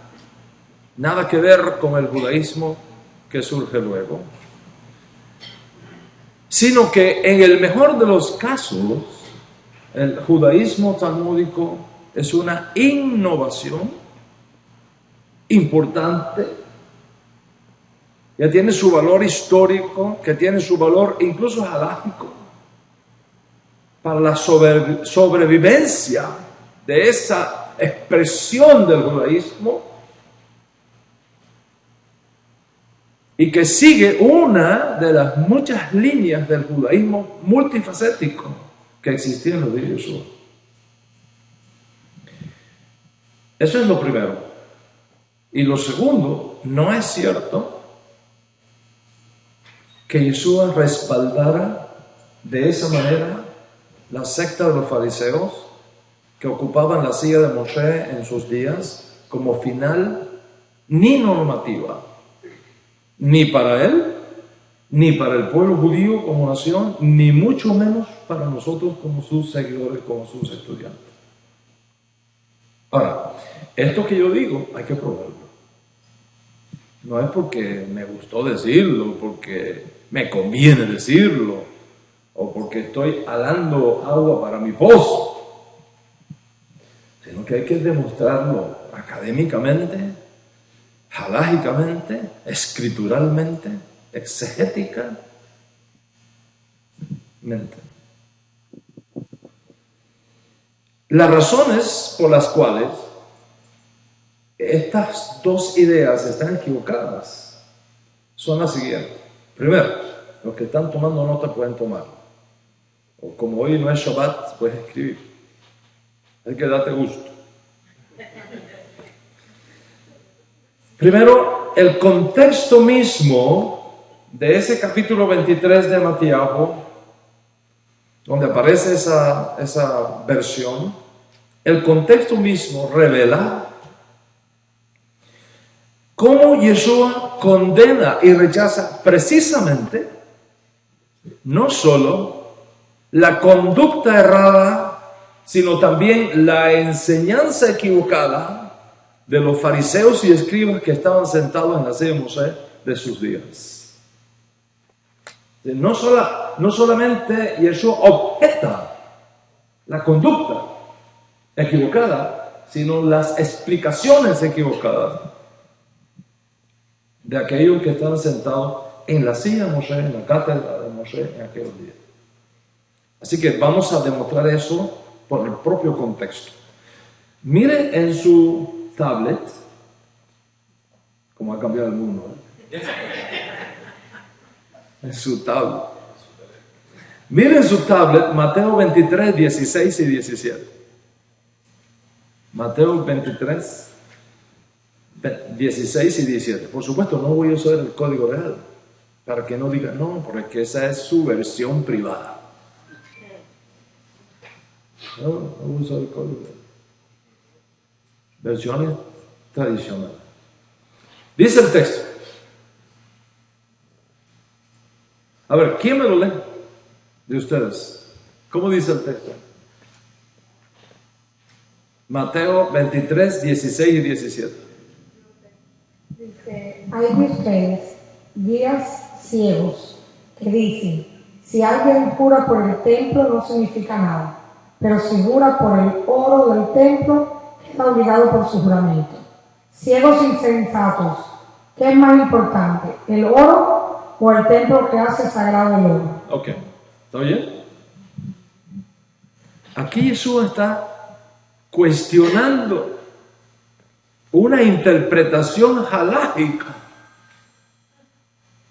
nada que ver con el judaísmo que surge luego, sino que en el mejor de los casos, el judaísmo talmúdico es una innovación importante, que tiene su valor histórico, que tiene su valor incluso halájico, para la sobrevivencia de esa expresión del judaísmo, y que sigue una de las muchas líneas del judaísmo multifacético que existía en los días de Yeshua. Eso es lo primero. Y lo segundo, no es cierto que Yeshua respaldara de esa manera la secta de los fariseos que ocupaban la silla de Moshe en sus días como final ni normativa, ni para él, ni para el pueblo judío como nación, ni mucho menos para nosotros como sus seguidores, como sus estudiantes. Ahora, esto que yo digo hay que probarlo. No es porque me gustó decirlo, porque me conviene decirlo, o porque estoy alando agua para mi pozo, sino que hay que demostrarlo académicamente, halágicamente, escrituralmente, exegéticamente. Las razones por las cuales estas dos ideas están equivocadas son las siguientes. Primero, los que están tomando nota pueden tomar. O como hoy no es Shabbat, puedes escribir. Hay que darte gusto. Primero, el contexto mismo de ese capítulo 23 de Mattiahu, donde aparece esa versión, el contexto mismo revela cómo Yeshua condena y rechaza precisamente no solo la conducta errada, sino también la enseñanza equivocada de los fariseos y escribas que estaban sentados en la silla de Moshe de sus días. No solamente Yeshua objeta la conducta equivocada, sino las explicaciones equivocadas de aquellos que estaban sentados en la silla de Moshe, en la cátedra de Moshe en aquellos días. Así que vamos a demostrar eso por el propio contexto. Mire en su tablet, como ha cambiado el mundo, en su tablet. Mire en su tablet Mateo 23, 16 y 17. Mateo 23, 16 y 17. Por supuesto, no voy a usar el código real, para que no digan, no, porque esa es su versión privada. No voy a usar el código real. Versiones tradicionales. Dice el texto. A ver, ¿quién me lo lee de ustedes? ¿Cómo dice el texto? Mateo 23, 16 y 17. Dice, hay de ustedes, guías ciegos, que dicen, si alguien jura por el templo no significa nada, pero si jura por el oro del templo, queda obligado por su juramento. Ciegos insensatos, ¿qué es más importante, el oro o el templo que hace sagrado el oro? Ok, ¿está bien? Aquí Jesús está cuestionando una interpretación halágica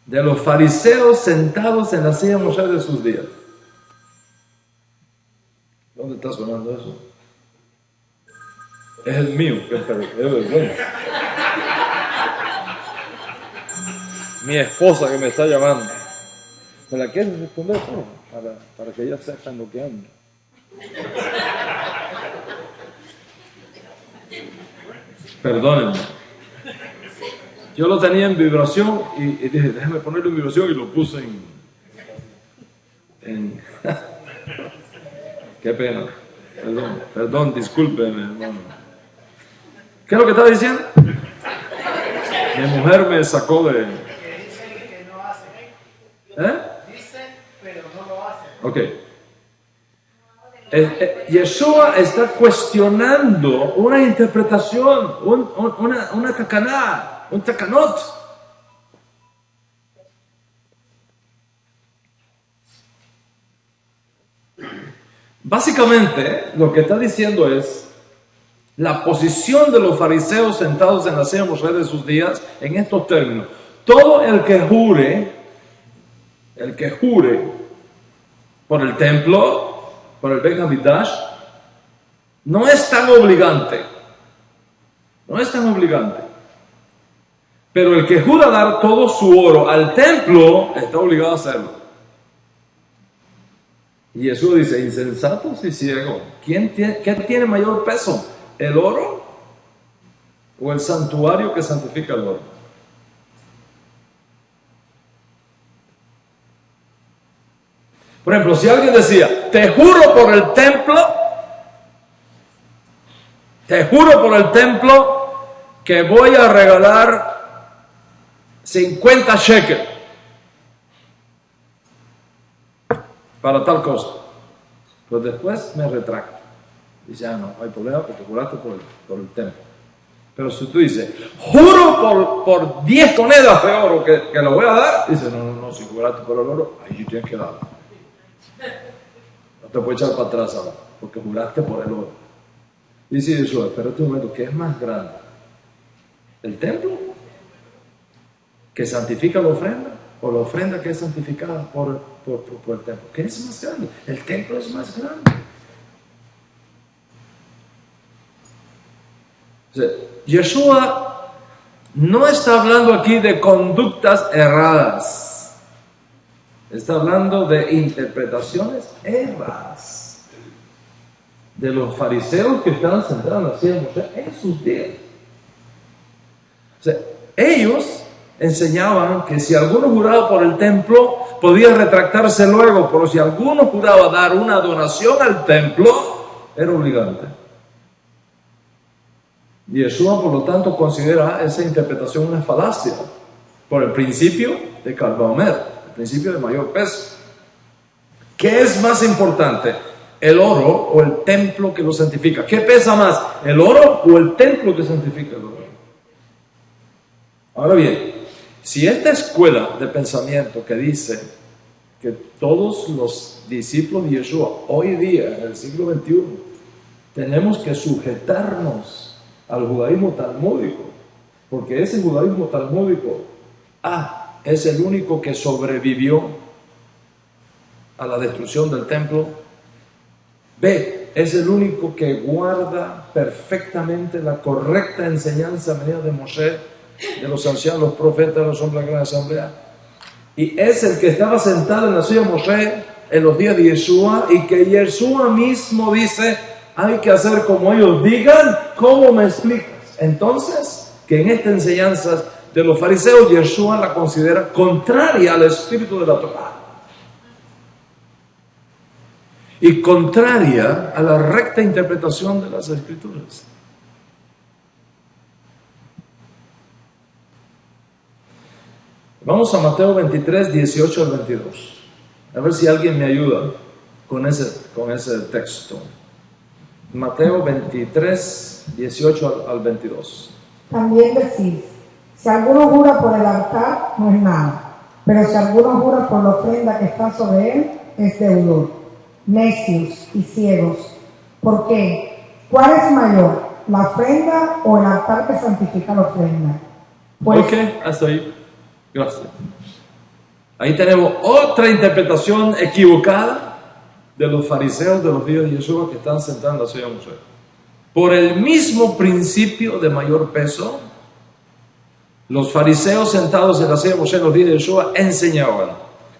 de los fariseos sentados en la silla de Moshe de sus días. ¿Dónde está sonando eso? Es el mío, que es bueno. Mi esposa que me está llamando. ¿Me la quieres responder, para que ella sepa en lo que anda? Perdónenme. Yo lo tenía en vibración y dije, déjame ponerlo en vibración y lo puse en Qué pena. Perdón, discúlpeme, hermano. ¿Qué es lo que estaba diciendo? Mi mujer me sacó de... Dicen, pero no lo hacen. Ok. Yeshua está cuestionando una interpretación, una takaná, un takanot. Básicamente, lo que está diciendo es la posición de los fariseos sentados en la silla de Moshe de sus días en estos términos. Todo el que jure por el templo, por el Beit HaMikdash, no es tan obligante. Pero el que jura dar todo su oro al templo, está obligado a hacerlo. Y Jesús dice, insensatos y ciegos, ¿qué tiene mayor peso? ¿El oro o el santuario que santifica el oro? Por ejemplo, si alguien decía, te juro por el templo que voy a regalar 50 shekels para tal cosa, pues después me retracto. Dice, no hay problema porque juraste por el templo. Pero si tú dices, juro por 10 monedas de oro que lo voy a dar, dice, no, si juraste por el oro, ahí tienes que darlo. No te puedes echar para atrás ahora, porque juraste por el oro. Dice Jesús, espérate un momento, ¿qué es más grande? ¿El templo que santifica la ofrenda? ¿O la ofrenda que es santificada por el templo? ¿Qué es más grande? El templo es más grande. O sea, Yeshua no está hablando aquí de conductas erradas. Está hablando de interpretaciones erradas de los fariseos que estaban sentados haciendo en sus días. O sea, ellos enseñaban que si alguno juraba por el templo, podía retractarse luego, pero si alguno juraba dar una donación al templo, era obligante. Y Yeshua, por lo tanto, considera esa interpretación una falacia, por el principio de Kal Vaomer, el principio de mayor peso. ¿Qué es más importante? ¿El oro o el templo que lo santifica? ¿Qué pesa más? ¿El oro o el templo que santifica el oro? Ahora bien, si esta escuela de pensamiento que dice que todos los discípulos de Yeshua hoy día, en el siglo XXI, tenemos que sujetarnos al judaísmo talmúdico, porque ese judaísmo talmúdico, es el único que sobrevivió a la destrucción del templo, B, es el único que guarda perfectamente la correcta enseñanza venida de Moshe, de los ancianos, los profetas, los hombres de la gran asamblea, y es el que estaba sentado en la silla de Moshe en los días de Yeshua, y que Yeshua mismo dice, hay que hacer como ellos digan. ¿Cómo me explicas? Entonces, que en esta enseñanza de los fariseos, Yeshua la considera contraria al espíritu de la Torá y contraria a la recta interpretación de las Escrituras. Vamos a Mateo 23, 18 al 22. A ver si alguien me ayuda con ese texto. Mateo 23, 18 al 22. También decís, si alguno jura por el altar, no es nada, pero si alguno jura por la ofrenda que está sobre él, es deudor. Necios y ciegos. ¿Por qué? ¿Cuál es mayor, la ofrenda o el altar que santifica la ofrenda? Pues, Ok, hasta ahí. Gracias. Ahí tenemos otra interpretación equivocada de los fariseos de los días de Yeshua que están sentados en la silla de Moshe. Por el mismo principio de mayor peso, los fariseos sentados en la silla de Moshe en los días de Yeshua enseñaban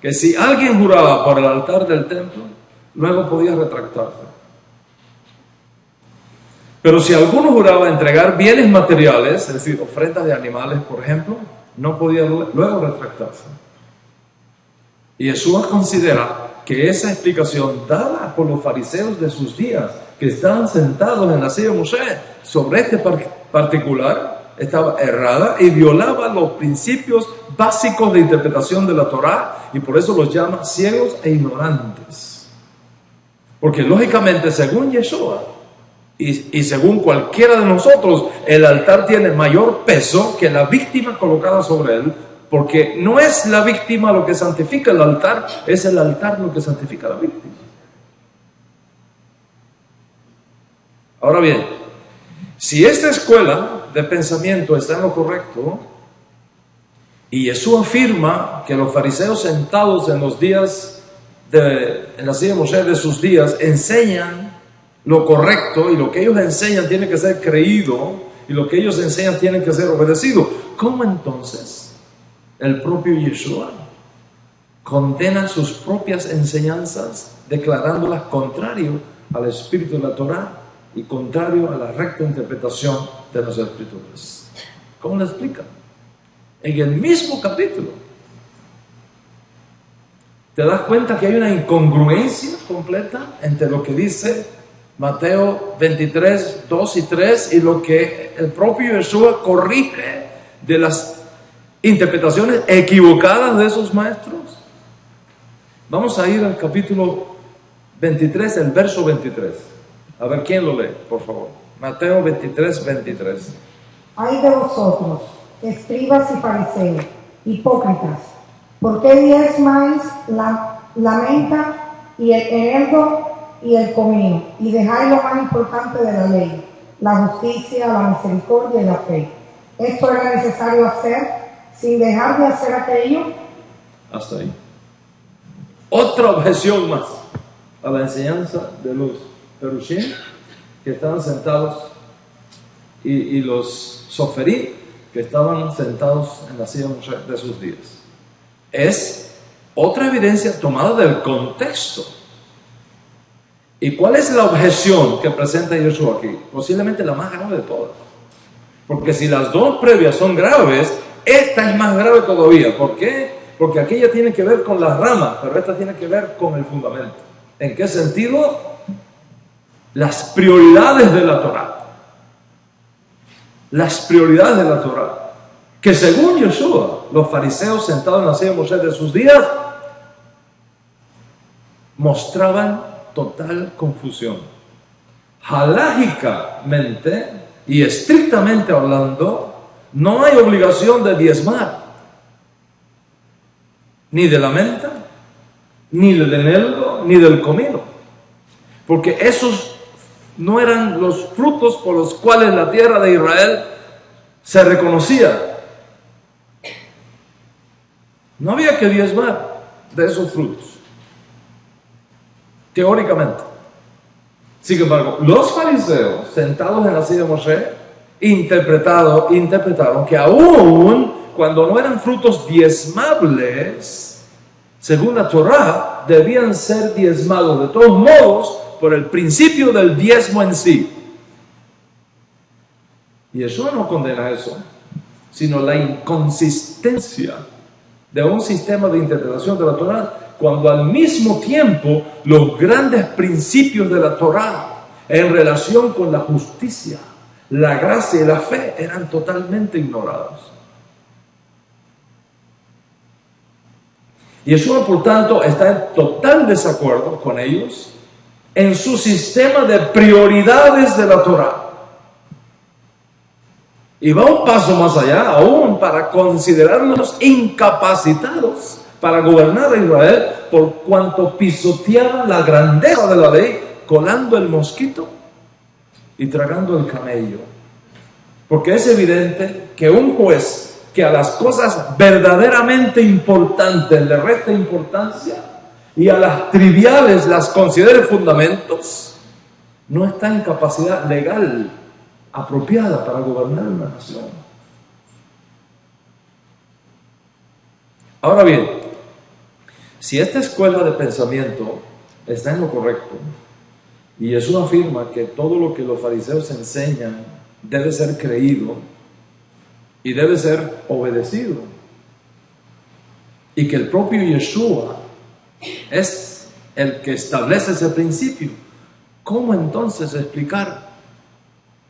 que si alguien juraba por el altar del templo, luego podía retractarse. Pero si alguno juraba entregar bienes materiales, es decir, ofrendas de animales, por ejemplo, no podía luego retractarse. Y Yeshua considera que esa explicación dada por los fariseos de sus días, que estaban sentados en la silla de Moshe, sobre este particular, estaba errada y violaba los principios básicos de interpretación de la Torá, y por eso los llama ciegos e ignorantes. Porque lógicamente, según Yeshua, y según cualquiera de nosotros, el altar tiene mayor peso que la víctima colocada sobre él, porque no es la víctima lo que santifica el altar, es el altar lo que santifica a la víctima. Ahora bien, si esta escuela de pensamiento está en lo correcto, y Jesús afirma que los fariseos sentados en los días, en la silla de Moshe de sus días, enseñan lo correcto, y lo que ellos enseñan tiene que ser creído, y lo que ellos enseñan tiene que ser obedecido, ¿cómo entonces el propio Yeshua condena sus propias enseñanzas, declarándolas contrario al espíritu de la Torá y contrario a la recta interpretación de las Escrituras? ¿Cómo lo explica? En el mismo capítulo te das cuenta que hay una incongruencia completa entre lo que dice Mateo 23, 2 y 3 y lo que el propio Yeshua corrige de las interpretaciones equivocadas de esos maestros. Vamos a ir al capítulo 23, el verso 23. A ver, ¿quién lo lee, por favor? Mateo 23, 23. Ay de vosotros, escribas y fariseos, hipócritas, ¿por qué diezmáis la menta y el eneldo y el comino, y dejáis lo más importante de la ley, la justicia, la misericordia y la fe? ¿Esto era necesario hacer sin dejar de hacer aquello? Hasta ahí. Otra objeción más a la enseñanza de los Perushim, que estaban sentados, y los Soferim, que estaban sentados en la silla de sus días. Es otra evidencia tomada del contexto. ¿Y cuál es la objeción que presenta Yeshua aquí? Posiblemente la más grave de todas. Porque si las dos previas son graves, esta es más grave todavía. ¿Por qué? Porque aquella tiene que ver con las ramas, pero esta tiene que ver con el fundamento. ¿En qué sentido? Las prioridades de la Torá. Las prioridades de la Torá. Que según Yeshua, los fariseos sentados en la silla de Moshe de sus días mostraban total confusión. Halágicamente y estrictamente hablando, no hay obligación de diezmar, ni de la menta, ni del eneldo, ni del comino, porque esos no eran los frutos por los cuales la tierra de Israel se reconocía. No había que diezmar de esos frutos, teóricamente. Sin embargo, los fariseos sentados en la silla de Moshe interpretaron que aún cuando no eran frutos diezmables, según la Torá, debían ser diezmados de todos modos por el principio del diezmo en sí. Y eso no condena eso, sino la inconsistencia de un sistema de interpretación de la Torá, cuando al mismo tiempo los grandes principios de la Torá en relación con la justicia, la gracia y la fe eran totalmente ignorados. Yeshua, por tanto, está en total desacuerdo con ellos en su sistema de prioridades de la Torá. Y va un paso más allá, aún para considerarlos incapacitados para gobernar a Israel, por cuanto pisoteaban la grandeza de la ley, colando el mosquito y tragando el camello. Porque es evidente que un juez que a las cosas verdaderamente importantes le resta importancia y a las triviales las considere fundamentos, no está en capacidad legal apropiada para gobernar una nación. Ahora bien, si esta escuela de pensamiento está en lo correcto, Y Jesús afirma que todo lo que los fariseos enseñan debe ser creído y debe ser obedecido. Y que el propio Yeshua es el que establece ese principio. ¿Cómo entonces explicar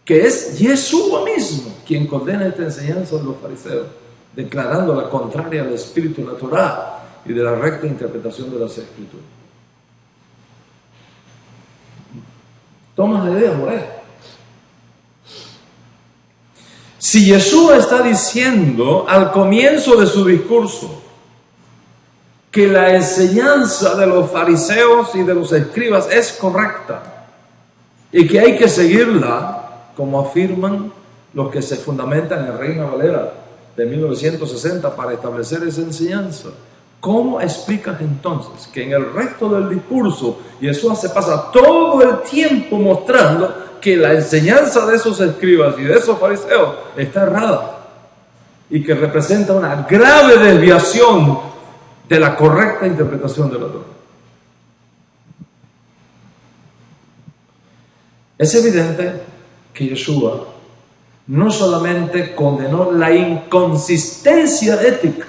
que es Yeshua mismo quien condena esta enseñanza de los fariseos, declarando la contraria al espíritu de la Torá y de la recta interpretación de las Escrituras? Toma la idea, Morel. Si Yeshua está diciendo al comienzo de su discurso que la enseñanza de los fariseos y de los escribas es correcta y que hay que seguirla, como afirman los que se fundamentan en Reina Valera de 1960 para establecer esa enseñanza, ¿cómo explicas entonces que en el resto del discurso Yeshua se pasa todo el tiempo mostrando que la enseñanza de esos escribas y de esos fariseos está errada y que representa una grave desviación de la correcta interpretación de la Torá? Es evidente que Yeshua no solamente condenó la inconsistencia ética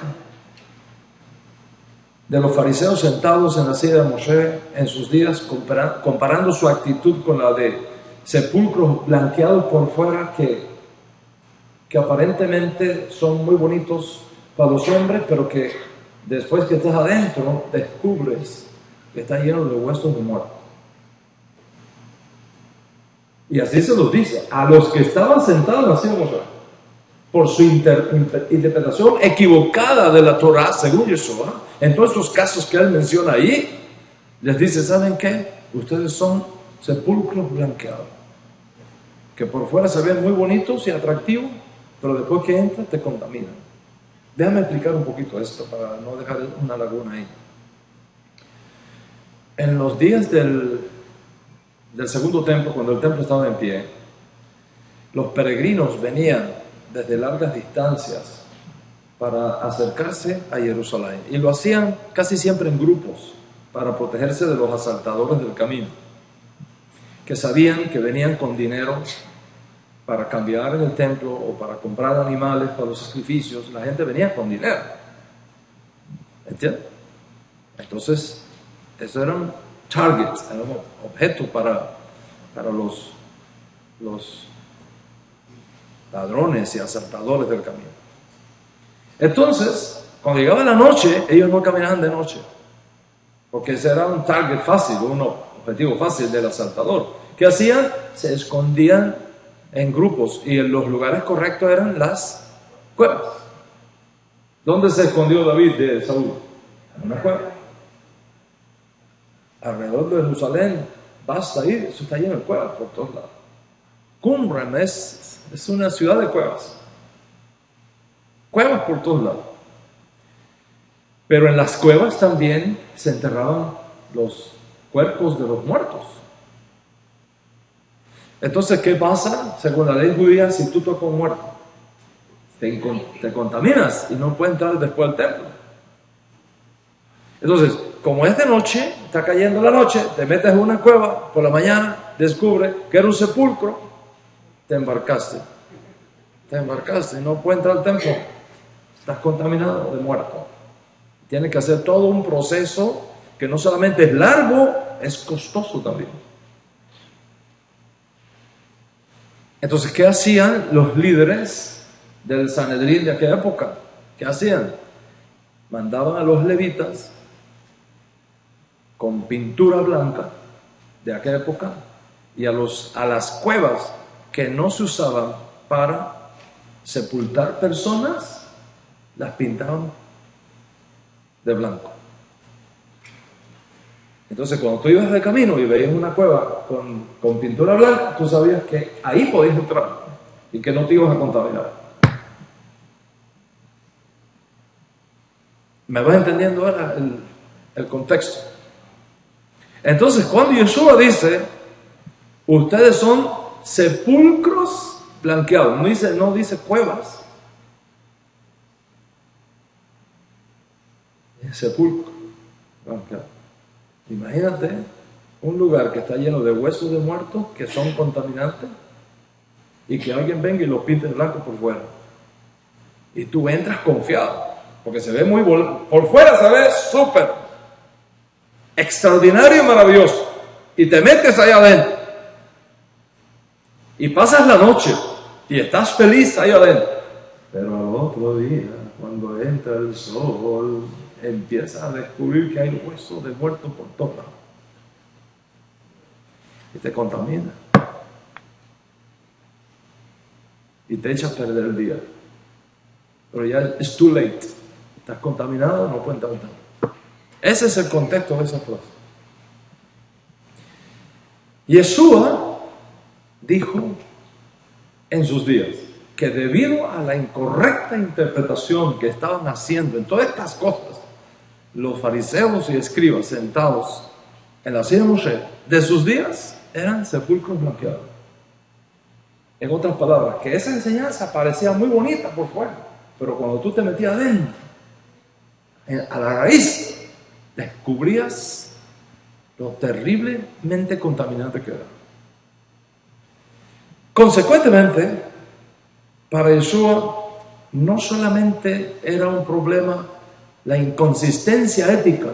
de los fariseos sentados en la silla de Moshe en sus días, comparando su actitud con la de sepulcros blanqueados por fuera que aparentemente son muy bonitos para los hombres, pero que después que estás adentro descubres que está lleno de huesos de muertos. Y así se los dice a los que estaban sentados en la silla de Moshe, por su interpretación equivocada de la Torá, según Yeshua. En todos estos casos que él menciona ahí, les dice, ¿saben qué? Ustedes son sepulcros blanqueados, que por fuera se ven muy bonitos y atractivos, pero después que entras te contaminan. Déjame explicar un poquito esto para no dejar una laguna ahí. En los días del segundo templo, cuando el templo estaba en pie, los peregrinos venían desde largas distancias para acercarse a Jerusalén, y lo hacían casi siempre en grupos para protegerse de los asaltadores del camino, que sabían que venían con dinero para cambiar en el templo o para comprar animales para los sacrificios. La gente venía con dinero, ¿entiendes? Entonces esos eran targets, eran objetos para los ladrones y asaltadores del camino. Entonces, cuando llegaba la noche, ellos no caminaban de noche, porque ese era un target fácil, un objetivo fácil del asaltador. ¿Qué hacían? Se escondían en grupos, y en los lugares correctos eran las cuevas. ¿Dónde se escondió David de Saúl? En una cueva. Alrededor de Jerusalén, basta ir, eso está lleno de cuevas por todos lados. Qumran es una ciudad de cuevas. Cuevas por todos lados. Pero en las cuevas también se enterraban los cuerpos de los muertos. Entonces, ¿qué pasa? Según la ley judía, si tú tocas un muerto, te contaminas y no puedes entrar después al templo. Entonces, como es de noche, está cayendo la noche, te metes en una cueva, por la mañana descubres que era un sepulcro, te embarcaste y no puedes entrar al templo, estás contaminado de muerto. Tienes que hacer todo un proceso que no solamente es largo, es costoso también. Entonces, ¿qué hacían los líderes del Sanedrín de aquella época? ¿Qué hacían? Mandaban a los levitas con pintura blanca de aquella época y a las cuevas que no se usaban para sepultar personas, las pintaban de blanco. Entonces, cuando tú ibas de camino y veías una cueva con pintura blanca, tú sabías que ahí podías entrar y que no te ibas a contaminar. ¿Me vas entendiendo ahora el contexto? Entonces, cuando Yeshua dice, ustedes son sepulcros blanqueados, no dice cuevas, es sepulcro blanqueado. Imagínate un lugar que está lleno de huesos de muertos que son contaminantes y que alguien venga y lo pinte de blanco por fuera. Y tú entras confiado, porque se ve muy por fuera se ve súper extraordinario y maravilloso. Y te metes allá adentro. Y pasas la noche y estás feliz ahí adentro. Pero al otro día, cuando entra el sol, empiezas a descubrir que hay huesos de muertos por todos lados. Y te contamina. Y te echa a perder el día. Pero ya es too late. Estás contaminado, no cuenta nada. Ese es el contexto de esa frase. Yeshua dijo en sus días que debido a la incorrecta interpretación que estaban haciendo en todas estas cosas, los fariseos y escribas sentados en la silla de Moshe de sus días eran sepulcros blanqueados. En otras palabras, que esa enseñanza parecía muy bonita por fuera, pero cuando tú te metías adentro, a la raíz, descubrías lo terriblemente contaminante que era. Consecuentemente, para Yeshua no solamente era un problema la inconsistencia ética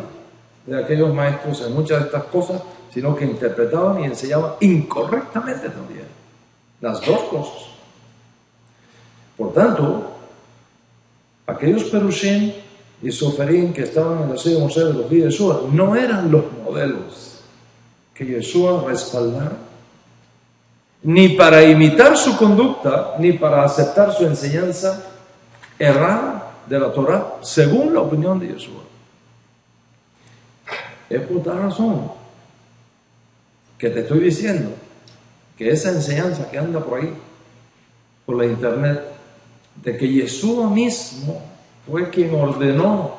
de aquellos maestros en muchas de estas cosas, sino que interpretaban y enseñaban incorrectamente también. Las dos cosas. Por tanto, aquellos perushim y soferim que estaban en la silla de Moshe de los días de Yeshua no eran los modelos que Yeshua respaldara, ni para imitar su conducta, ni para aceptar su enseñanza errada de la Torah, según la opinión de Yeshua. Es por tal razón que te estoy diciendo que esa enseñanza que anda por ahí, por la internet, de que Yeshua mismo fue quien ordenó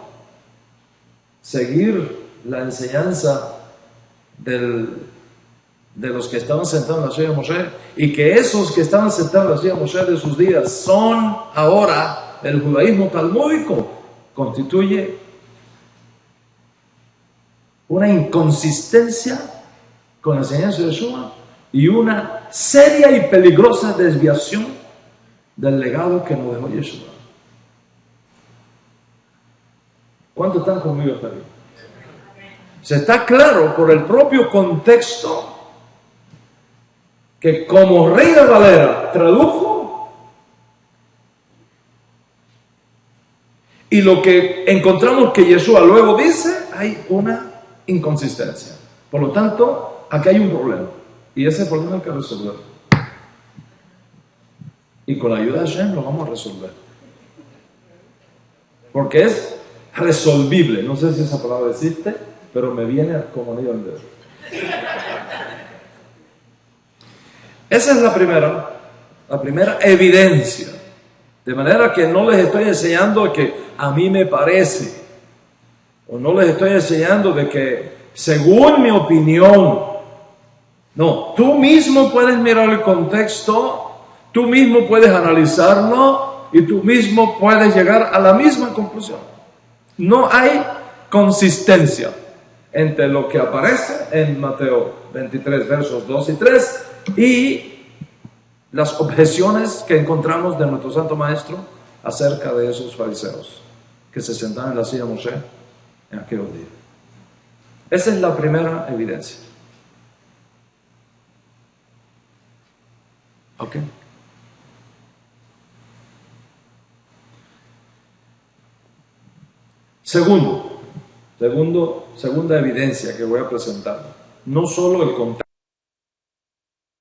seguir la enseñanza de los que estaban sentados en la silla de Moshe, y que esos que estaban sentados en la silla de Moshe de sus días son ahora el judaísmo talmúdico, constituye una inconsistencia con la enseñanza de Yeshua y una seria y peligrosa desviación del legado que nos dejó Yeshua. ¿Cuántos están conmigo hasta aquí? Se está claro por el propio contexto que como Reina Valera tradujo, y lo que encontramos que Yeshua luego dice, hay una inconsistencia. Por lo tanto, aquí hay un problema. Y ese problema hay que resolverlo. Y con la ayuda de Hashem lo vamos a resolver. Porque es resolvible. No sé si esa palabra existe, pero me viene como anillo al dedo. Esa es la primera evidencia. De manera que no les estoy enseñando que a mí me parece, o no les estoy enseñando de que según mi opinión. No, tú mismo puedes mirar el contexto, tú mismo puedes analizarlo y tú mismo puedes llegar a la misma conclusión. No hay consistencia entre lo que aparece en Mateo 23, versos 2 y 3 y las objeciones que encontramos de nuestro Santo Maestro acerca de esos fariseos que se sentaban en la silla de Moshe en aquellos días. Esa es la primera evidencia. ¿Ok? Segunda evidencia que voy a presentar. No solo el contexto.